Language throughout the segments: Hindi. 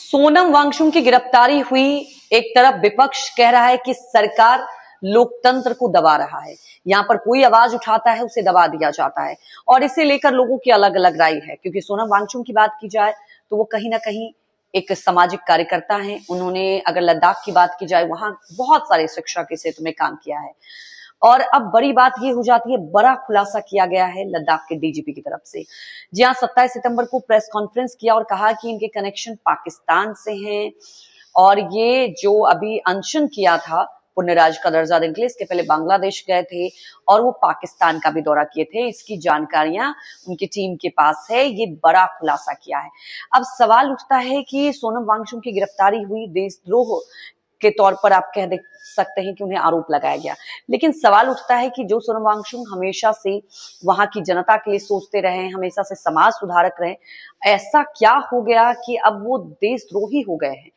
सोनम वांगचुक की गिरफ्तारी हुई। एक तरफ विपक्ष कह रहा है कि सरकार लोकतंत्र को दबा रहा है, यहाँ पर कोई आवाज उठाता है उसे दबा दिया जाता है, और इसे लेकर लोगों की अलग अलग राय है। क्योंकि सोनम वांगचुक की बात की जाए तो वो कहीं ना कहीं एक सामाजिक कार्यकर्ता हैं। उन्होंने अगर लद्दाख की बात की जाए वहां बहुत सारे शिक्षा के क्षेत्र में काम किया है। और अब बड़ी बात ये हो जाती है, बड़ा खुलासा किया गया है लद्दाख के डीजीपी की तरफ से। जी हाँ, 27 सितंबर को प्रेस कॉन्फ्रेंस किया और कहा कि इनके कनेक्शन पाकिस्तान से हैं, और ये जो अभी अनशन किया था पुण्य राज्य का दर्जा देने के लिए, इसके पहले बांग्लादेश गए थे और वो पाकिस्तान का भी दौरा किए थे। इसकी जानकारियां उनकी टीम के पास है। ये बड़ा खुलासा किया है। अब सवाल उठता है कि सोनम वांगचुक की गिरफ्तारी हुई, देशद्रोह के तौर पर आप कह सकते हैं कि उन्हें आरोप लगाया गया, लेकिन सवाल उठता है कि जो सोनम वांगचुक हमेशा से वहां की जनता के लिए सोचते रहे, हमेशा से समाज सुधारक रहे, ऐसा क्या हो गया कि अब वो देशद्रोही हो गए हैं।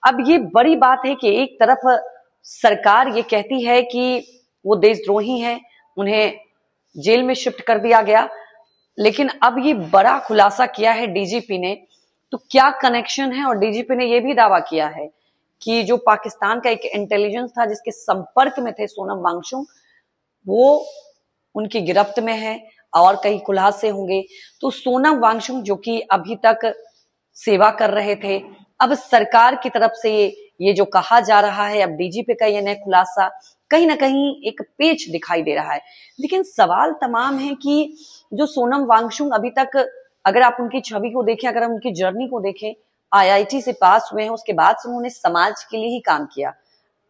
अब ये बड़ी बात है कि एक तरफ सरकार ये कहती है कि वो देशद्रोही हैं, उन्हें जेल में शिफ्ट कर दिया गया, लेकिन अब ये बड़ा खुलासा किया है डीजीपी ने। तो क्या कनेक्शन है? और डीजीपी ने यह भी दावा किया है कि जो पाकिस्तान का एक इंटेलिजेंस था जिसके संपर्क में थे सोनम वांगचुक, वो उनकी गिरफ्त में है और कई खुलासे होंगे। तो सोनम वांगचुक जो कि अभी तक सेवा कर रहे थे, अब सरकार की तरफ से ये जो कहा जा रहा है, अब डीजीपी का ये नया खुलासा कहीं ना कहीं एक पेच दिखाई दे रहा है। लेकिन सवाल तमाम है कि जो सोनम वांगचुक अभी तक, अगर आप उनकी छवि को देखें, अगर हम उनकी जर्नी को देखें, आईआईटी से पास हुए हैं, उसके बाद से उन्होंने समाज के लिए ही काम किया।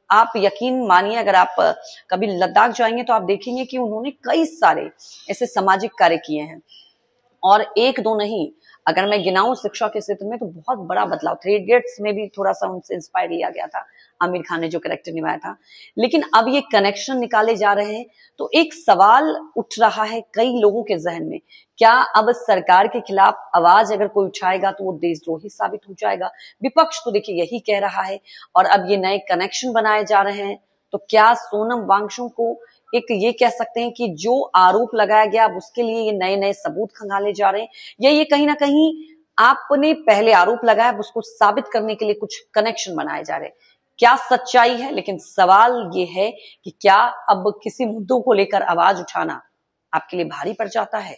आप यकीन मानिए, अगर आप कभी लद्दाख जाएंगे तो आप देखेंगे कि उन्होंने कई सारे ऐसे सामाजिक कार्य किए हैं, और एक दो नहीं, अगर मैं गिनाऊं शिक्षा के क्षेत्र में तो बहुत बड़ा बदलाव। थ्री इडियट्स में भी थोड़ा सा उनसे इंस्पायर लिया गया था, आमिर खान ने जो कैरेक्टर निभाया था। लेकिन अब ये कनेक्शन निकाले जा रहे हैं, तो एक सवाल उठ रहा है कई लोगों के जहन में, क्या अब सरकार के खिलाफ आवाज अगर कोई उठाएगा तो वो देशद्रोही साबित हो जाएगा? विपक्ष तो देखिए यही कह रहा है, और अब ये नए कनेक्शन बनाए जा रहे हैं। तो क्या सोनम वांगचुक को एक ये कह सकते हैं कि जो आरोप लगाया गया अब उसके लिए ये नए नए सबूत खंगाले जा रहे हैं, या ये कहीं ना कहीं आपने पहले आरोप लगाया अब उसको साबित करने के लिए कुछ कनेक्शन बनाए जा रहे हैं? क्या सच्चाई है? लेकिन सवाल ये है कि क्या अब किसी मुद्दों को लेकर आवाज उठाना आपके लिए भारी पड़ जाता है?